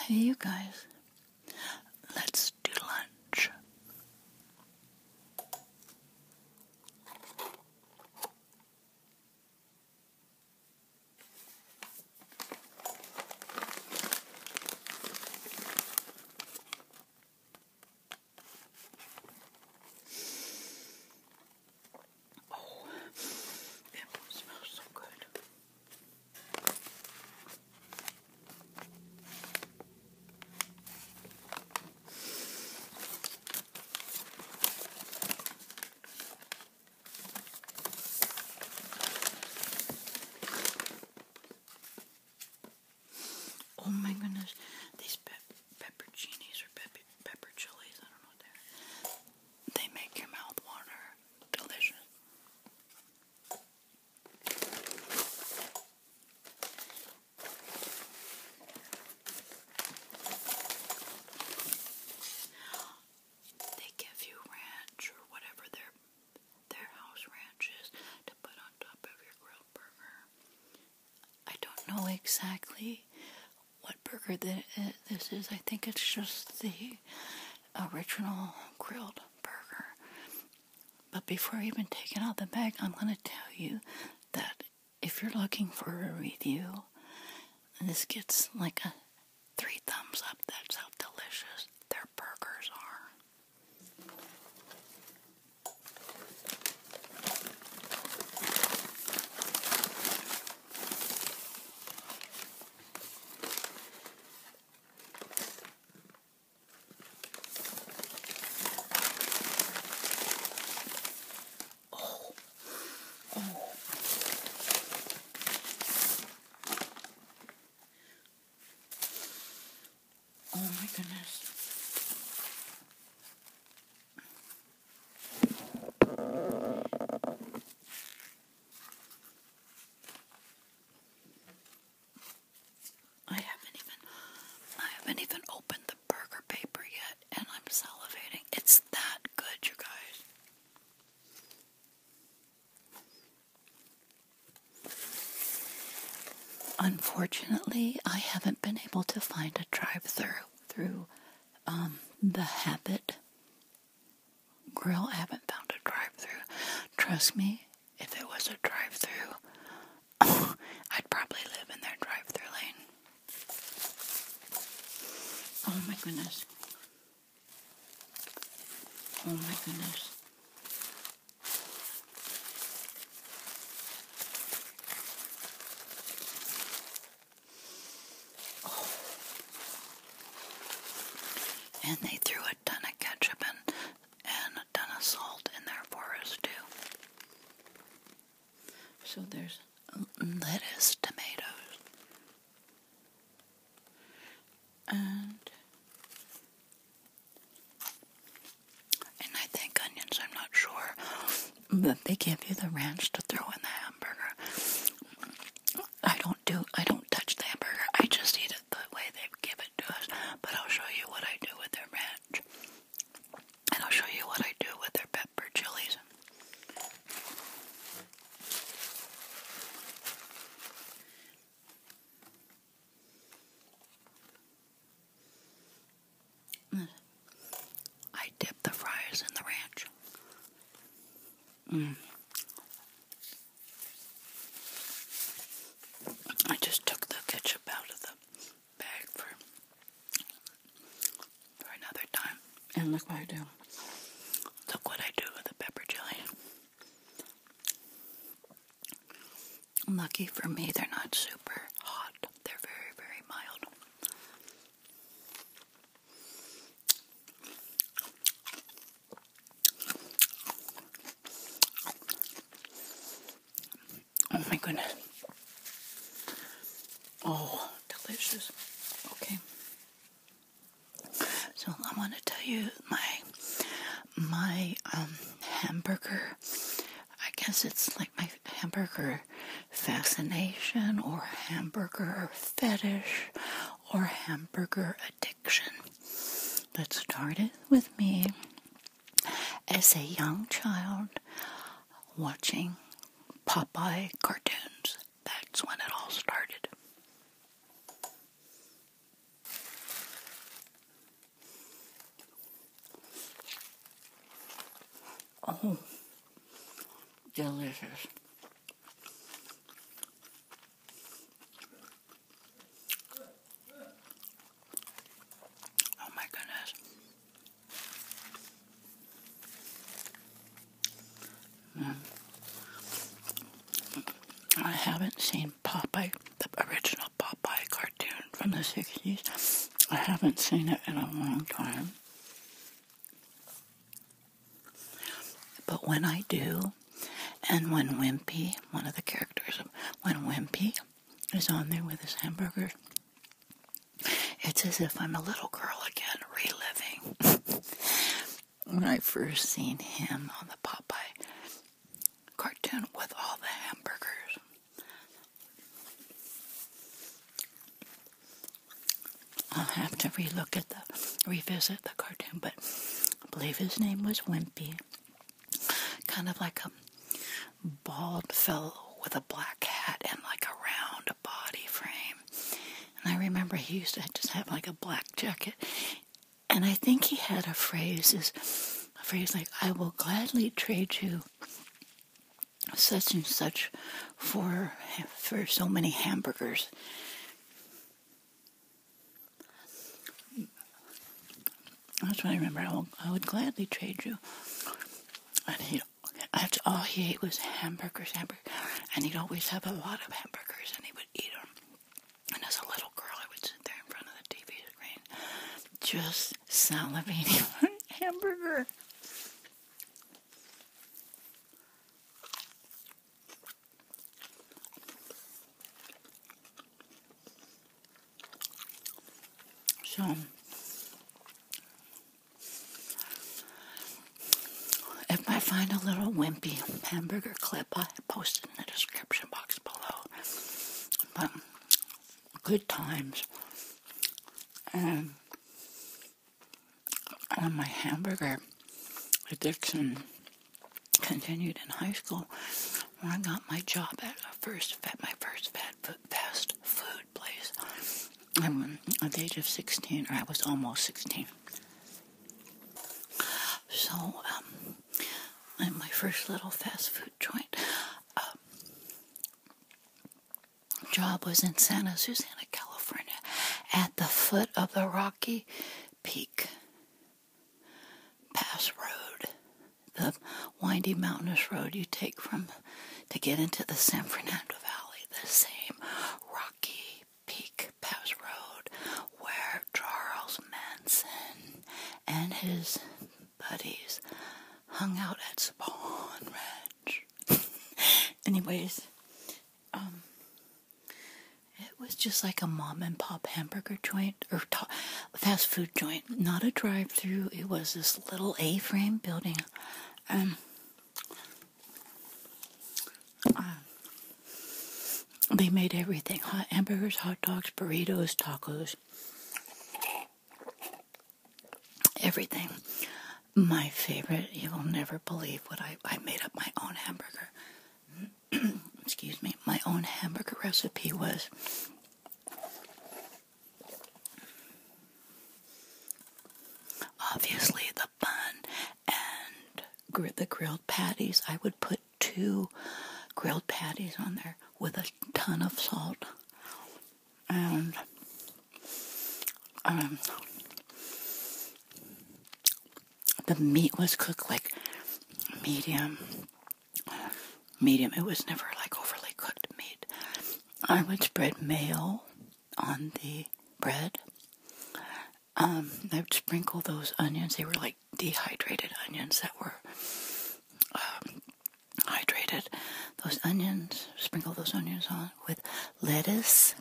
Hey, you guys, let's do lunch. Oh, it smells so good. Oh my goodness, these pepperoncinis or pepper chilies, I don't know what they make your mouth water. Delicious. They give you ranch or whatever their house ranch is to put on top of your grilled burger. I don't know exactly what burger this is. I think it's just the original grilled burger. But before I even take it out of the bag, I'm going to tell you that if you're looking for a review, this gets like a 3 thumbs up. That's how delicious their burgers are. Oh my goodness. I haven't even opened the burger paper yet, and I'm salivating. It's that good, you guys. Unfortunately, I haven't been able to find a drive-through through the Habit Grill. I haven't found a drive-through. Trust me, if it was a drive-through, I'd probably live in their drive-through lane. Oh my goodness. Oh my goodness. And they threw a ton of ketchup and a ton of salt in there for us too. So there's lettuce, tomatoes, and I think onions. I'm not sure, but they give you the ranch to throw in the hamburger. I don't touch the hamburger. I just eat it the way they give it to us. But I'll show you what I do with their ranch. And I'll show you what I do with their pepper chilies. I dip the fries in the ranch. I just took the ketchup out of the bag for another time. And look what I do. Look what I do with the pepper chili. Lucky for me, they're not super hot. They're very, very mild. Oh my goodness. Oh, delicious. Okay. So I want to tell you my hamburger. I guess it's like my hamburger fascination or hamburger fetish or hamburger addiction that started with me as a young child watching Popeye cartoons. That's when it all started. delicious. Oh my goodness. I haven't seen Popeye, the original Popeye cartoon from the 60s. I haven't seen it in a long time. But when I do, and when Wimpy, one of the characters, when Wimpy is on there with his hamburger, it's as if I'm a little girl again, reliving when I first seen him on the Popeye cartoon with all the hamburgers. I'll have to revisit the cartoon, but I believe his name was Wimpy. Kind of like a bald fellow with a black hat and like a round body frame. And I remember he used to just have like a black jacket. And I think he had a phrase like, I will gladly trade you such and such for so many hamburgers. That's what I remember. I would gladly trade you. And all he ate was hamburgers. And he'd always have a lot of hamburgers, and he would eat them. And as a little girl, I would sit there in front of the TV screen, just salivating for hamburger. So, if I find a little Wimpy hamburger clip, I'll post it in the description box below. But good times. And my hamburger addiction continued in high school when I got my job at my first fast food place. At the age of 16, or I was almost 16. So, in my first little fast food joint job was in Santa Susana, California, at the foot of the Rocky Peak Pass Road, the windy mountainous road you take to get into the San Fernando Valley, the same Rocky Peak Pass Road where Charles Manson and his buddies hung out at Spawn Ranch. Anyways, it was just like a mom and pop hamburger joint, or fast food joint, not a drive-through. It was this little A-frame building. They made everything: hot hamburgers, hot dogs, burritos, tacos, everything. My favorite, you will never believe what I made up my own hamburger. Excuse me. My own hamburger recipe was obviously the bun and the grilled patties. I would put 2 grilled patties on there with a ton of salt. And the meat was cooked like medium. It was never like overly cooked meat. I would spread mayo on the bread. I would sprinkle those onions. They were like dehydrated onions that were hydrated. Those onions, sprinkle those onions on with lettuce,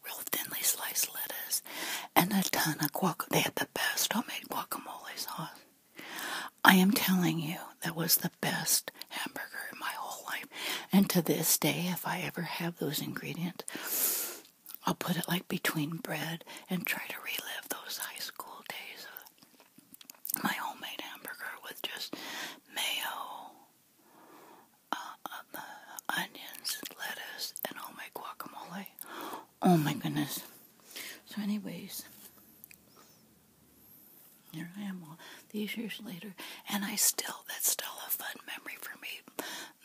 real thinly sliced lettuce, and a ton of guacamole. They had the best homemade guacamole sauce. I am telling you, that was the best hamburger in my whole life. And to this day, if I ever have those ingredients, I'll put it like between bread and try to relive those high school days of my homemade hamburger with just mayo, onions, lettuce, and all my guacamole. Oh my goodness. So anyways, here I am all these years later, and that's still a fun memory for me.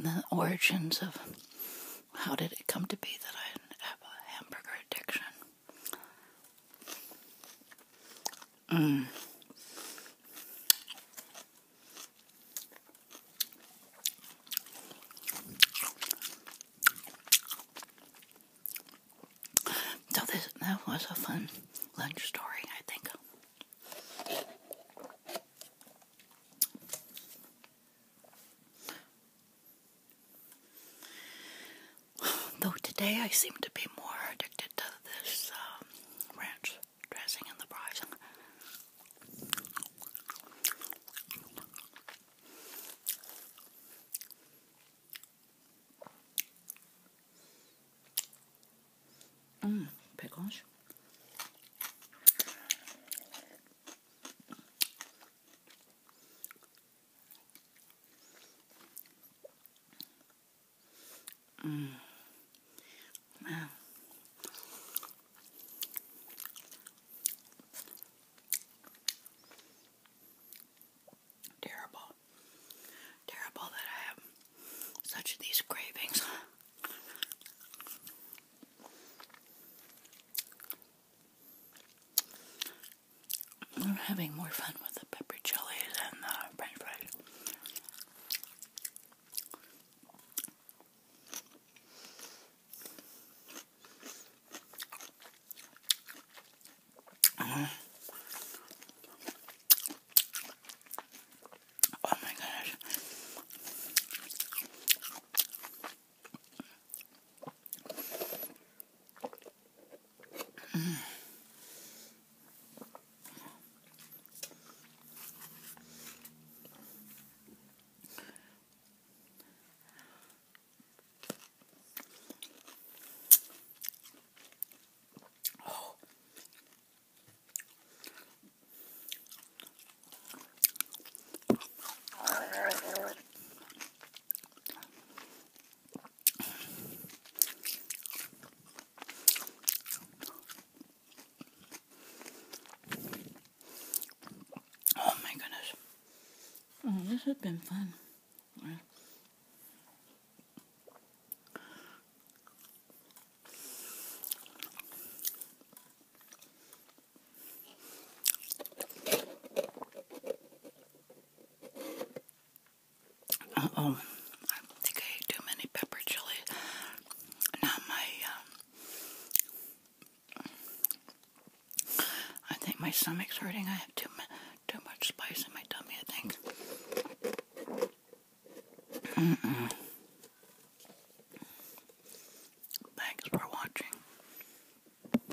the origins of how did it come to be that I have a hamburger addiction. So that was a fun lunch story, I think. Though today I seem to be more addicted to this ranch dressing in the fries. Pickles. Man. Terrible that I have such these cravings. I'm having more fun with the pepper chili than the french fries. Oh my goodness. Oh my goodness. Oh, this has been fun. Uh-oh. I think I ate too many pepper chili. Now I think my stomach's hurting. I have too much spice in my tummy, I think.